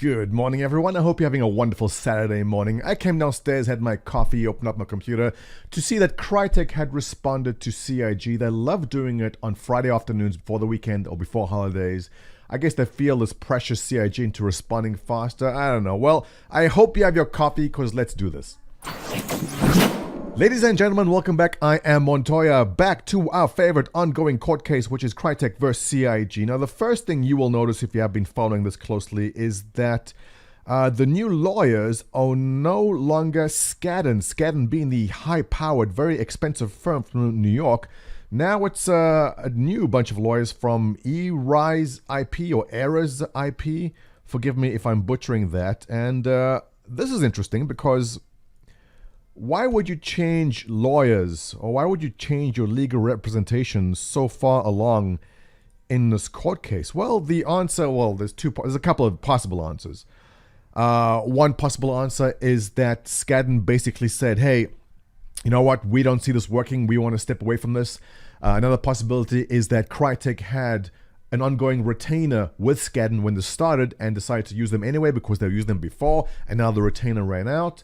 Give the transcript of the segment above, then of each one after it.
Good morning, everyone. I hope you're having a wonderful Saturday morning. I came downstairs, had my coffee, opened up my computer to see that Crytek had responded to CIG. They love doing it on Friday afternoons before the weekend or before holidays. I guess they feel this precious CIG into responding faster. I don't know. Well, I hope you have your coffee because let's do this. Ladies and gentlemen, welcome back. I am Montoya, back to our favorite ongoing court case, which is Crytek versus CIG. Now, the first thing you will notice if you have been following this closely is that the new lawyers are no longer Skadden. Skadden being the high-powered, very expensive firm from New York. Now it's a new bunch of lawyers from eRise IP or Errors IP. Forgive me if I'm butchering that. And this is interesting because why would you change lawyers, or why would you change your legal representation so far along in this court case? Well, the answer, there's a couple of possible answers. One possible answer is that Skadden basically said, hey, you know what, we don't see this working, we want to step away from this. Another possibility is that Crytek had an ongoing retainer with Skadden when this started and decided to use them anyway because they used them before, and now the retainer ran out.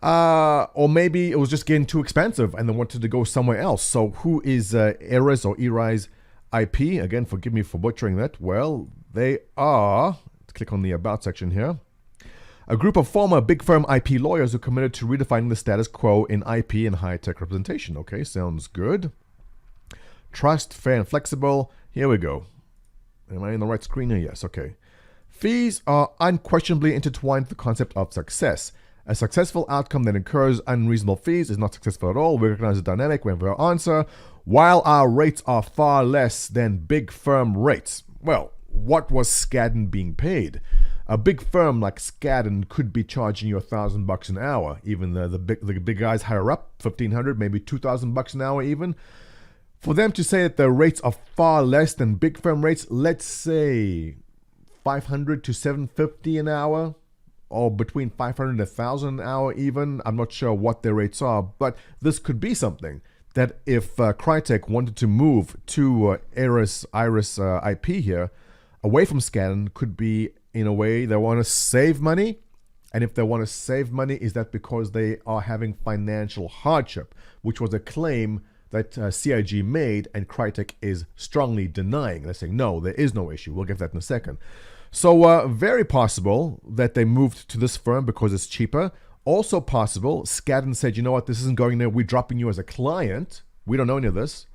Or maybe it was just getting too expensive and they wanted to go somewhere else. So who is Errors or eRise IP? Again, forgive me for butchering that. Well, they are, let's click on the About section here, a group of former big firm IP lawyers who committed to redefining the status quo in IP and high-tech representation. Okay, sounds good. Trust, fair and flexible. Here we go. Am I in the right screen here? Yes, okay. Fees are unquestionably intertwined with the concept of success. A successful outcome that incurs unreasonable fees is not successful at all. We recognize the dynamic whenever our answer, while our rates are far less than big firm rates. Well, what was Skadden being paid? A big firm like Skadden could be charging you $1,000 an hour. Even the big guys higher up, $1,500, maybe $2,000 an hour even. For them to say that the rates are far less than big firm rates, let's say $500 to $750 an hour, or between $500 and $1,000 an hour even. I'm not sure what their rates are, but this could be something that if Crytek wanted to move to Iris IP here, away from Skadden, could be in a way they want to save money. And if they want to save money, is that because they are having financial hardship, which was a claim that CIG made and Crytek is strongly denying. They're saying, no, there is no issue. We'll get that in a second. So very possible that they moved to this firm because it's cheaper. Also possible, Skadden said, you know what, this isn't going there. We're dropping you as a client. We don't know any of this.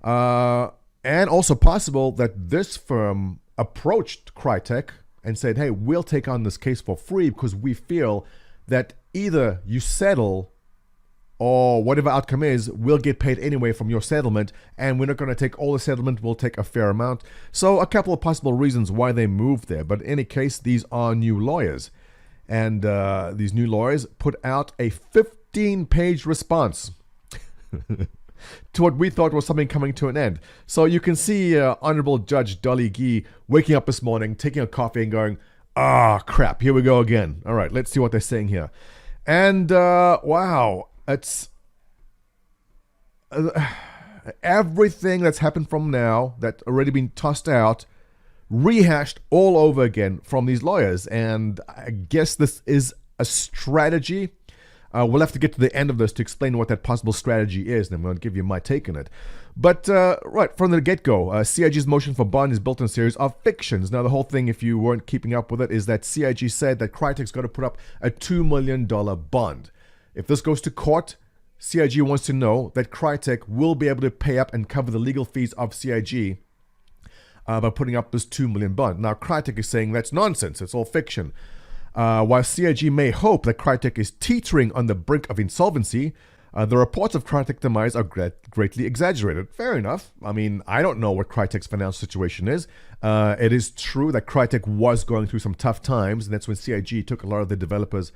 And also possible that this firm approached Crytek and said, hey, we'll take on this case for free because we feel that either you settle or whatever outcome is, we'll get paid anyway from your settlement, and we're not going to take all the settlement, we'll take a fair amount. So a couple of possible reasons why they moved there, but in any case, these are new lawyers. And these new lawyers put out a 15-page response to what we thought was something coming to an end. So you can see Honorable Judge Dolly Gee waking up this morning, taking a coffee and going, crap, here we go again. All right, let's see what they're saying here. And wow. It's everything that's happened from now that's already been tossed out, rehashed all over again from these lawyers. And I guess this is a strategy. We'll have to get to the end of this to explain what that possible strategy is, and I'm going to give you my take on it. But right from the get-go, CIG's motion for bond is built on a series of fictions. Now, the whole thing, if you weren't keeping up with it, is that CIG said that Crytek's got to put up a $2 million bond. If this goes to court, CIG wants to know that Crytek will be able to pay up and cover the legal fees of CIG by putting up this $2 million bond. Now, Crytek is saying that's nonsense. It's all fiction. While CIG may hope that Crytek is teetering on the brink of insolvency, the reports of Crytek demise are greatly exaggerated. Fair enough. I mean, I don't know what Crytek's financial situation is. It is true that Crytek was going through some tough times, and that's when CIG took a lot of the developers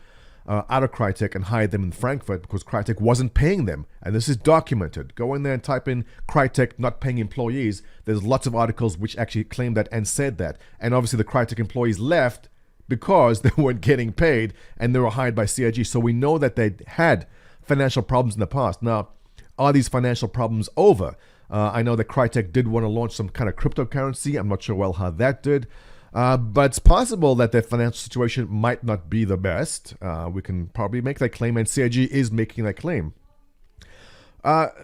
out of Crytek and hired them in Frankfurt because Crytek wasn't paying them. And this is documented. Go in there and type in Crytek not paying employees. There's lots of articles which actually claim that and said that. And obviously the Crytek employees left because they weren't getting paid and they were hired by CIG. So we know that they had financial problems in the past. Now, are these financial problems over? I know that Crytek did want to launch some kind of cryptocurrency. I'm not sure well how that did. But it's possible that their financial situation might not be the best. We can probably make that claim, and CIG is making that claim.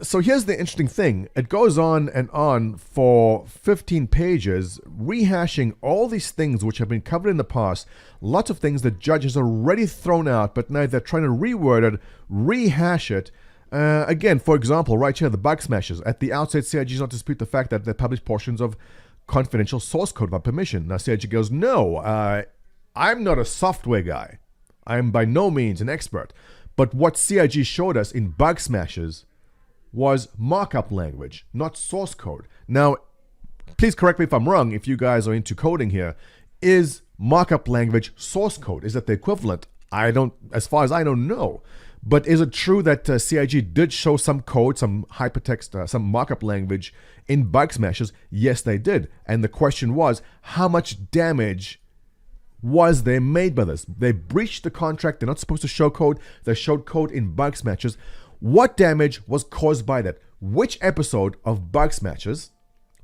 So here's the interesting thing. It goes on and on for 15 pages, rehashing all these things which have been covered in the past, lots of things the judge has already thrown out, but now they're trying to reword it, rehash it. Again, for example, right here, the bug smashes. At the outset, CIG does not dispute the fact that they published portions of confidential source code without permission. Now, CIG goes, no, I'm not a software guy. I'm by no means an expert. But what CIG showed us in bug smashes was markup language, not source code. Now, please correct me if I'm wrong, if you guys are into coding here. Is markup language source code? Is that the equivalent? I don't, as far as I don't know. But is it true that CIG did show some code, some hypertext, some markup language in bug smashes? Yes, they did. And the question was, how much damage was there made by this? They breached the contract. They're not supposed to show code. They showed code in bug smashes. What damage was caused by that? Which episode of bug smashes,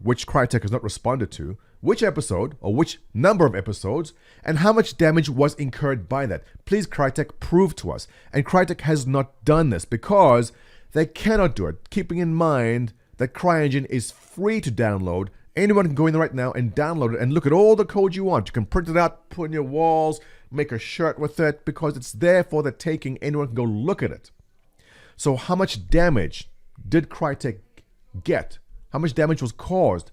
which Crytek has not responded to, which episode or which number of episodes, and how much damage was incurred by that? Please, Crytek, prove to us. And Crytek has not done this because they cannot do it. Keeping in mind that CryEngine is free to download. Anyone can go in there right now and download it and look at all the code you want. You can print it out, put it in your walls, make a shirt with it, because it's there for the taking. Anyone can go look at it. So how much damage did Crytek get? How much damage was caused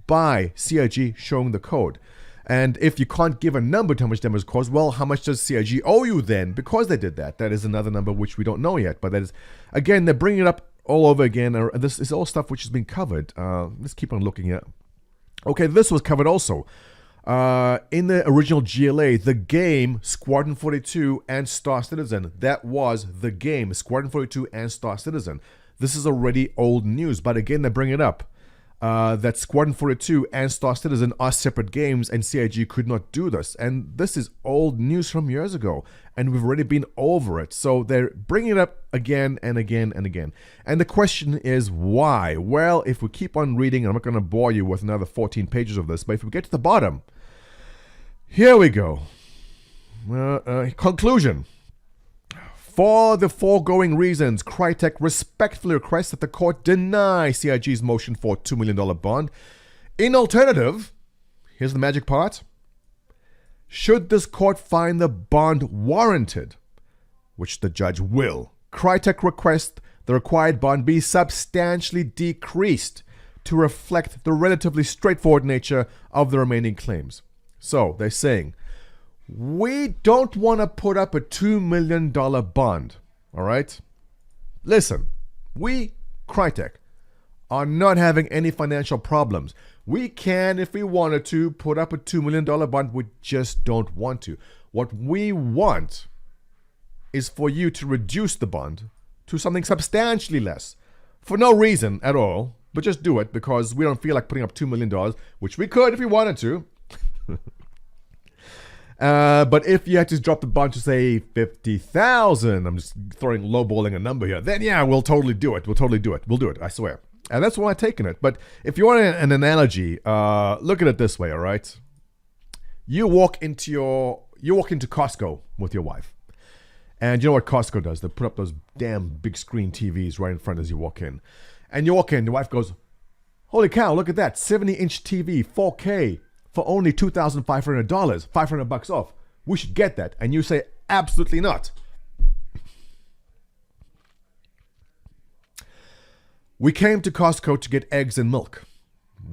by CIG showing the code? And if you can't give a number to how much damage was caused, well, how much does CIG owe you then because they did that? That is another number which we don't know yet. But that is, again, they're bringing it up all over again. This is all stuff which has been covered. Let's keep on looking at. Okay, this was covered also. In the original GLA, the game Squadron 42 and Star Citizen, that was the game Squadron 42 and Star Citizen. This is already old news, but again, they bring it up. That Squadron 42 and Star Citizen are separate games, and CIG could not do this. And this is old news from years ago, and we've already been over it. So they're bringing it up again and again and again. And the question is why? Well, if we keep on reading, and I'm not going to bore you with another 14 pages of this, but if we get to the bottom, here we go. Conclusion. For the foregoing reasons, Crytek respectfully requests that the court deny CIG's motion for a $2 million bond. In alternative, here's the magic part. Should this court find the bond warranted, which the judge will, Crytek requests the required bond be substantially decreased to reflect the relatively straightforward nature of the remaining claims. So, they're saying, we don't want to put up a $2 million bond, all right? Listen, we, Crytek, are not having any financial problems. We can, if we wanted to, put up a $2 million bond. We just don't want to. What we want is for you to reduce the bond to something substantially less. For no reason at all, but just do it because we don't feel like putting up $2 million, which we could if we wanted to. But if you had to drop the bond to say 50,000, I'm just lowballing a number here, then yeah, we'll totally do it. We'll do it, I swear. And that's why I'm taking it. But if you want an analogy, look at it this way, all right? You walk into Costco with your wife. And you know what Costco does? They put up those damn big screen TVs right in front as you walk in. And you walk in, your wife goes, holy cow, look at that, 70-inch TV, 4K, for only $2,500, $500 off. We should get that. And you say, absolutely not. We came to Costco to get eggs and milk.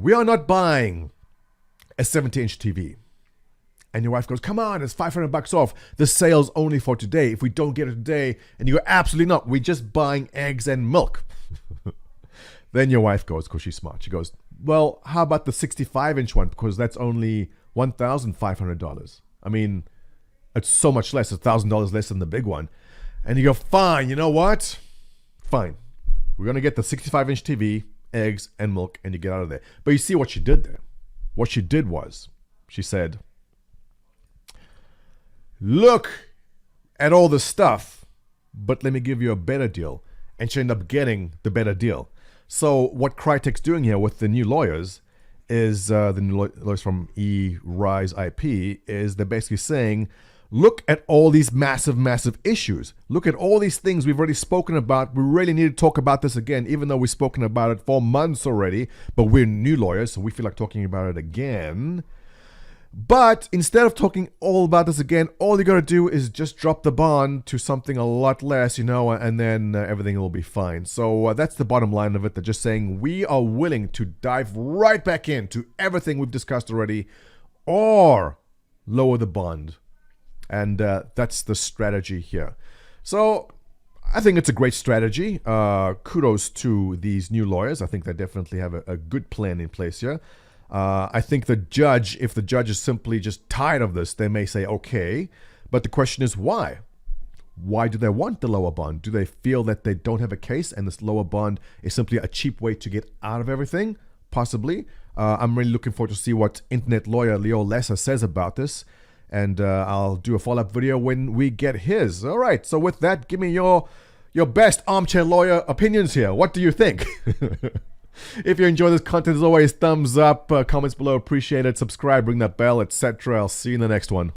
We are not buying a 70-inch TV. And your wife goes, come on, it's $500 off. The sale's only for today. If we don't get it today, and you go, absolutely not. We're just buying eggs and milk. Then your wife goes, because she's smart. She goes, well, how about the 65-inch one? Because that's only $1,500. I mean, it's so much less. It's $1,000 less than the big one. And you go, fine, you know what? Fine. We're going to get the 65-inch TV, eggs, and milk, and you get out of there. But you see what she did there? What she did was, she said, look at all the stuff, but let me give you a better deal. And she ended up getting the better deal. So what Crytek's doing here with the new lawyers is the new lawyers from Rise IP is they're basically saying, look at all these massive issues. Look at all these things we've already spoken about. We really need to talk about this again, even though we've spoken about it for months already. But we're new lawyers, so we feel like talking about it again. But instead of talking all about this again, all you got to do is just drop the bond to something a lot less, and then everything will be fine. So that's the bottom line of it. They're just saying we are willing to dive right back into everything we've discussed already or lower the bond. And that's the strategy here. So I think it's a great strategy. Kudos to these new lawyers. I think they definitely have a good plan in place here. I think the judge, if the judge is simply just tired of this, they may say, okay. But the question is why? Why do they want the lower bond? Do they feel that they don't have a case and this lower bond is simply a cheap way to get out of everything? Possibly. I'm really looking forward to see what internet lawyer Leo Lesser says about this. And I'll do a follow-up video when we get his. All right, so with that, give me your best armchair lawyer opinions here. What do you think? If you enjoy this content, as always, thumbs up, comments below, appreciate it, subscribe, ring that bell, etc. I'll see you in the next one.